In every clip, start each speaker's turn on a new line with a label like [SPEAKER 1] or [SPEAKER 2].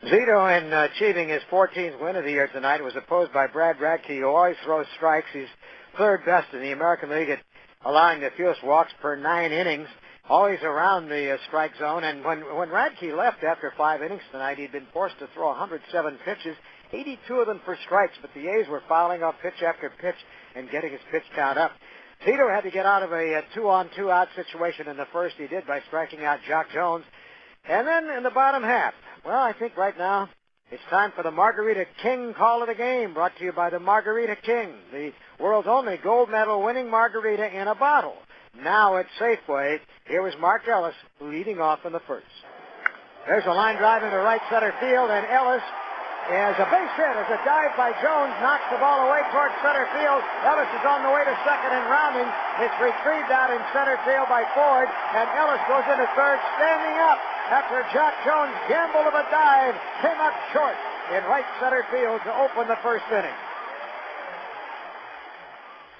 [SPEAKER 1] Zito, in achieving his 14th win of the year tonight, was opposed by Brad Radke, who always throws strikes. He's third best in the American League at allowing the fewest walks per 9 innings, always around the strike zone. And when Radke left after 5 innings tonight, he'd been forced to throw 107 pitches, 82 of them for strikes, but the A's were fouling off pitch after pitch and getting his pitch count up. Zito had to get out of a 2-on-2 out situation in the first. He did by striking out Jock Jones. And then in the bottom half, well, I think right now it's time for the Margarita King call of the game, brought to you by the Margarita King, the world's only gold medal winning margarita in a bottle. Now at Safeway, here was Mark Ellis leading off in the first. There's a line drive into right center field, and Ellis is a base hit as a dive by Jones knocks the ball away towards center field. Ellis is on the way to second and rounding. It's retrieved out in center field by Ford, and Ellis goes into third standing up after Jack Jones' gamble of a dive came up short in right center field to open the first inning.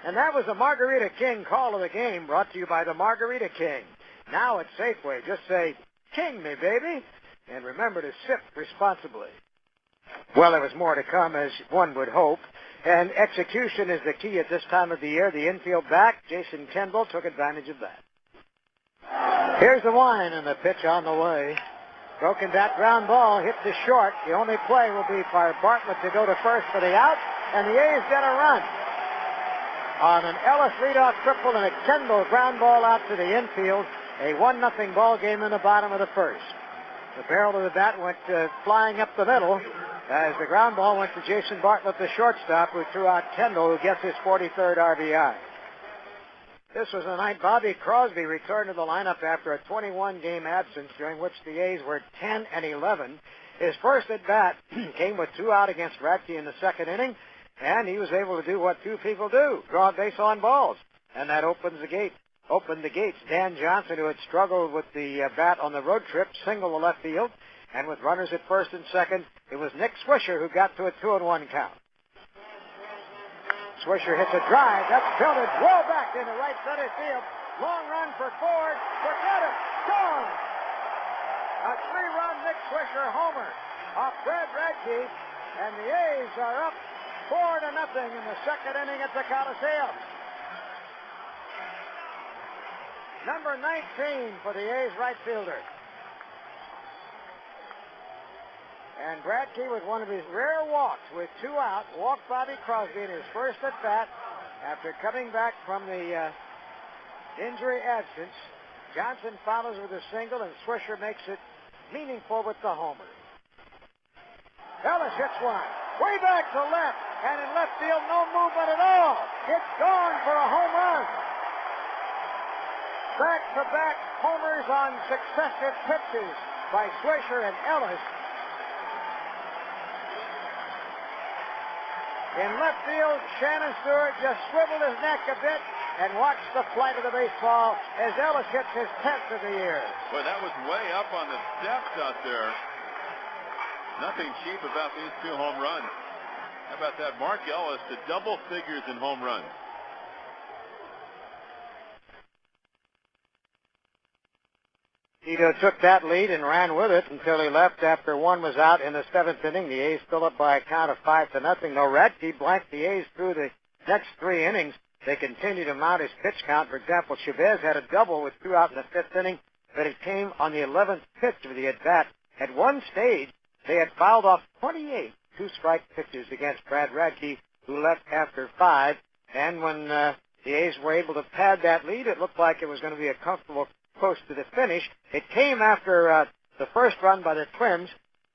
[SPEAKER 1] And that was the Margarita King call of the game, brought to you by the Margarita King. Now at Safeway, just say, "King me, baby," and remember to sip responsibly. Well, there was more to come, as one would hope, and execution is the key at this time of the year. The infield back, Jason Kendall, took advantage of that. Here's the line, and the pitch on the way. Broken bat ground ball, hit to short. The only play will be for Bartlett to go to first for the out, and the A's get a run on an Ellis leadoff triple and a Kendall ground ball out to the infield. A 1-0 ball game in the bottom of the first. The barrel of the bat went flying up the middle as the ground ball went to Jason Bartlett, the shortstop, who threw out Kendall, who gets his 43rd RBI. This was the night Bobby Crosby returned to the lineup after a 21-game absence, during which the A's were 10-11. His first at-bat came with 2 out against Radke in the second inning, and he was able to do what 2 people do, draw a base on balls, and that opened the gates. Dan Johnson, who had struggled with the bat on the road trip, singled the left field, and with runners at first and second, it was Nick Swisher who got to a 2-1 count. Swisher hits a drive. That's filtered well back into right center field. Long run for Ford. Forget it. Gone. A 3-run Nick Swisher homer off Brad Radke, and the A's are up 4-0 in the second inning at the Coliseum. Number 19 for the A's right fielder. And Radke, with one of his rare walks with 2 out, walked Bobby Crosby in his first at-bat after coming back from the injury absence. Johnson follows with a single, and Swisher makes it meaningful with the homer. Ellis hits one. Way back to left, and in left field, no movement at all. It's gone for a home run. Back-to-back homers on successive pitches by Swisher and Ellis. In left field, Shannon Stewart just swiveled his neck a bit and watched the flight of the baseball as Ellis hits his 10th of the year.
[SPEAKER 2] Boy, that was way up on the steps out there. Nothing cheap about these 2 home runs. How about that? Mark Ellis to double figures in home runs.
[SPEAKER 1] Tito took that lead and ran with it until he left after 1 was out in the 7th inning. The A's still up by a count of 5-0. Though Radke blanked the A's through the next 3 innings, they continued to mount his pitch count. For example, Chavez had a double with 2 out in the 5th inning, but it came on the 11th pitch of the at-bat. At one stage, they had fouled off 28 2-strike pitches against Brad Radke, who left after 5. And when the A's were able to pad that lead, it looked like it was going to be a comfortable close to the finish. It came after the first run by the Twins.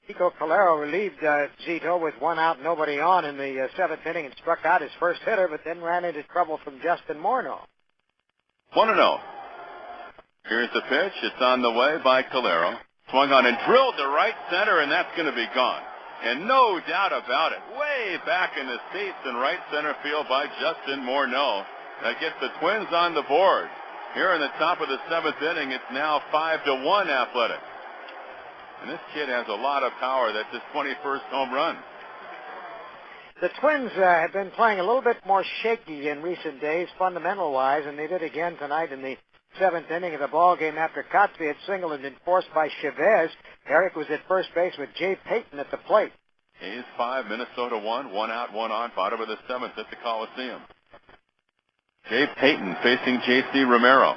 [SPEAKER 1] Kiko Calero relieved Zito with 1 out, nobody on in the 7th inning, and struck out his first hitter, but then ran into trouble from Justin Morneau.
[SPEAKER 2] 1-0. Here's the pitch. It's on the way by Calero. Swung on and drilled to right center, and that's going to be gone. And no doubt about it, way back in the seats in right center field by Justin Morneau. That gets the Twins on the board. Here in the top of the 7th inning, it's now 5-1 Athletic. And this kid has a lot of power. That's his 21st home run.
[SPEAKER 1] The Twins have been playing a little bit more shaky in recent days, fundamental-wise, and they did again tonight in the seventh inning of the ball game after Cosby had singled and been forced by Chavez. Eric was at first base with Jay Payton at the plate.
[SPEAKER 2] A's 5, Minnesota 1, 1 out, 1 on, bottom of the seventh at the Coliseum. Jay Payton facing J.C. Romero.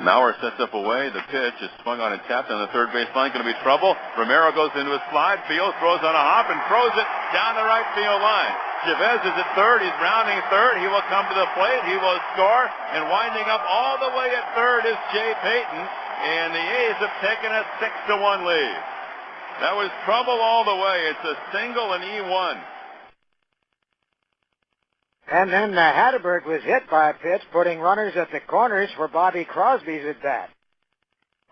[SPEAKER 2] Mauer sets up away. The pitch is swung on and tapped on the third base line. Going to be trouble. Romero goes into a slide field, throws on a hop, and throws it down the right field line. Chavez is at third. He's rounding third. He will come to the plate. He will score. And winding up all the way at third is Jay Payton. And the A's have taken a 6-1 lead. That was trouble all the way. It's a single and E1.
[SPEAKER 1] And then Hatterberg was hit by a pitch, putting runners at the corners for Bobby Crosby's at bat,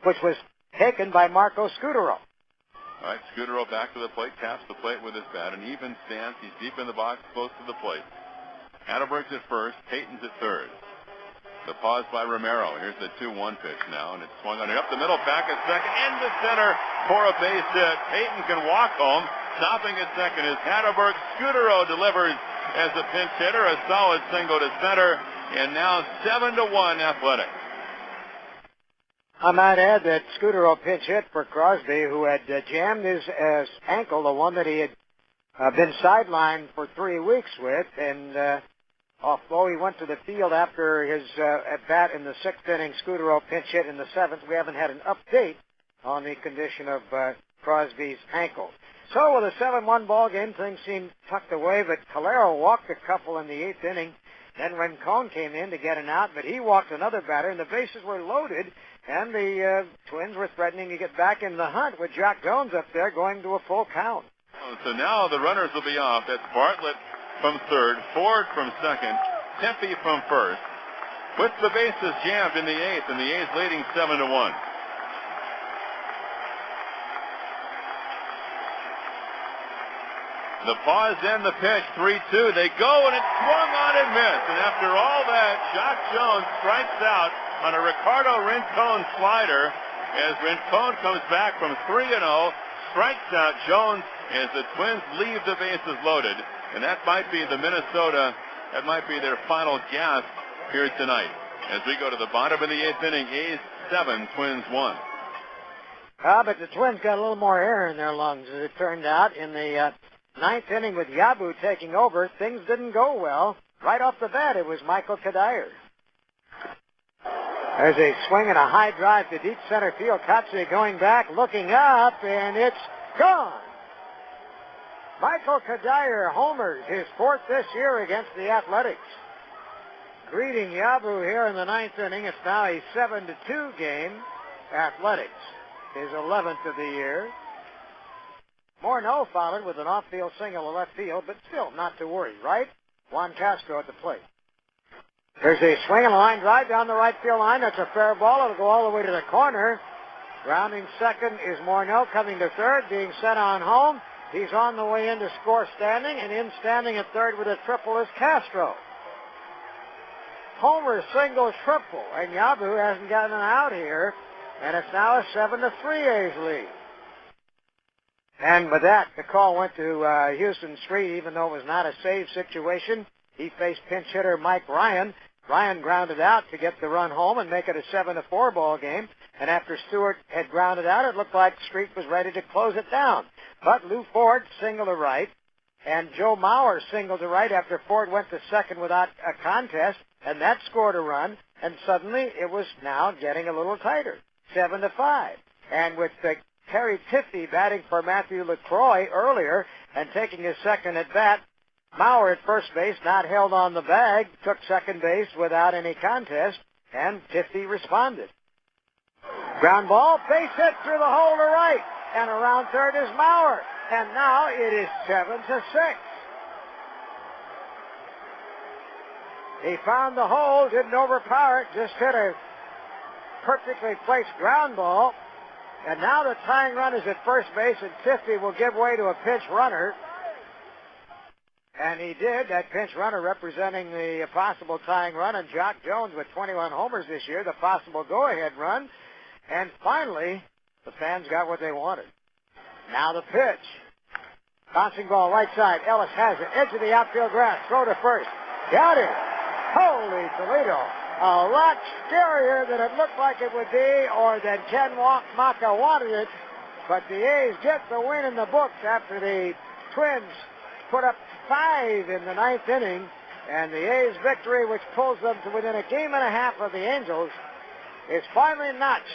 [SPEAKER 1] which was taken by Marco Scutaro.
[SPEAKER 2] All right, Scutaro back to the plate, taps the plate with his bat, an even stance. He's deep in the box, close to the plate. Hatterberg's at first, Payton's at third. The pause by Romero. Here's the 2-1 pitch now, and it's swung on it up the middle, back at second, into center for a base hit. Payton can walk home. Stopping at second is Hatterberg. Scutaro delivers as a pinch hitter, a solid single to center, and now 7-1 Athletics.
[SPEAKER 1] I might add that Scutaro pinch hit for Crosby, who had jammed his ankle, the one that he had been sidelined for 3 weeks with, and although he went to the field after his at-bat in the sixth inning, Scutaro pinch hit in the seventh. We haven't had an update on the condition of Crosby's ankle. So with a 7-1 ball game, things seemed tucked away, but Calero walked a couple in the eighth inning. Then Rincon came in to get an out, but he walked another batter, and the bases were loaded, and the Twins were threatening to get back in the hunt with Jock Jones up there going to a full count.
[SPEAKER 2] So now the runners will be off. That's Bartlett from third, Ford from second, Tempe from first. Puts the bases jammed in the eighth, and the A's leading 7-1. The pause and the pitch, 3-2. They go, and it's swung on and missed. And after all that, Jock Jones strikes out on a Ricardo Rincon slider as Rincon comes back from 3-0, strikes out Jones as the Twins leave the bases loaded. And that might be that might be their final gasp here tonight. As we go to the bottom of the eighth inning, A's 7, Twins 1.
[SPEAKER 1] But the Twins got a little more air in their lungs, as it turned out. In the ninth inning with Yabu taking over, things didn't go well. Right off the bat, it was Michael Kadire. There's a swing and a high drive to deep center field. Kotze going back, looking up, and it's gone. Michael Kadire homers, his fourth this year against the Athletics. Greeting Yabu here in the ninth inning. It's now a 7-2 game. Athletics, his 11th of the year. Morneau followed with an off-field single to left field, but still not to worry, right? Juan Castro at the plate. There's a swing and a line drive down the right field line. That's a fair ball. It'll go all the way to the corner. Rounding second is Morneau, coming to third, being sent on home. He's on the way in to score standing, and in standing at third with a triple is Castro. Homer, single, triple, and Yabu hasn't gotten an out here, and it's now a 7-3 A's lead. And with that, the call went to Houston Street, even though it was not a save situation. He faced pinch hitter Mike Ryan. Ryan grounded out to get the run home and make it a 7-4 ball game. And after Stewart had grounded out, it looked like Street was ready to close it down. But Lou Ford singled to right, and Joe Mauer singled to right after Ford went to second without a contest, and that scored a run. And suddenly it was now getting a little tighter, 7-5. And with Terry Tiffey batting for Matthew LaCroix earlier and taking his second at bat, Mauer at first base, not held on the bag, took second base without any contest, and Tiffey responded. Ground ball, base hit through the hole to right, and around third is Mauer, and now it is 7-6. He found the hole, didn't overpower it, just hit a perfectly placed ground ball. And now the tying run is at first base, and Tiffey will give way to a pinch runner. And he did. That pinch runner representing the possible tying run, and Jock Jones with 21 homers this year, the possible go-ahead run. And finally, the fans got what they wanted. Now the pitch. Bouncing ball right side. Ellis has it. Edge of the outfield grass. Throw to first. Got it. Holy Toledo. a lot scarier than it looked like it would be or than Ken Maka wanted it. But the A's get the win in the books after the Twins put up 5 in the 9th inning. And the A's victory, which pulls them to within a game and a half of the Angels, is finally notched.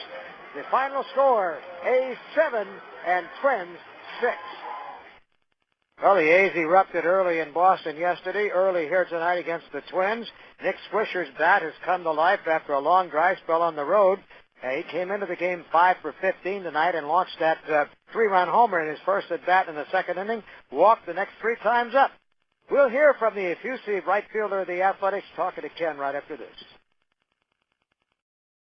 [SPEAKER 1] The final score, A's 7 and Twins 6. Well, the A's erupted early in Boston yesterday, early here tonight against the Twins. Nick Swisher's bat has come to life after a long dry spell on the road. He came into the game 5 for 15 tonight and launched that 3-run homer in his first at-bat in the 2nd inning, walked the next 3 times up. We'll hear from the effusive right fielder of the Athletics talking to Ken right after this.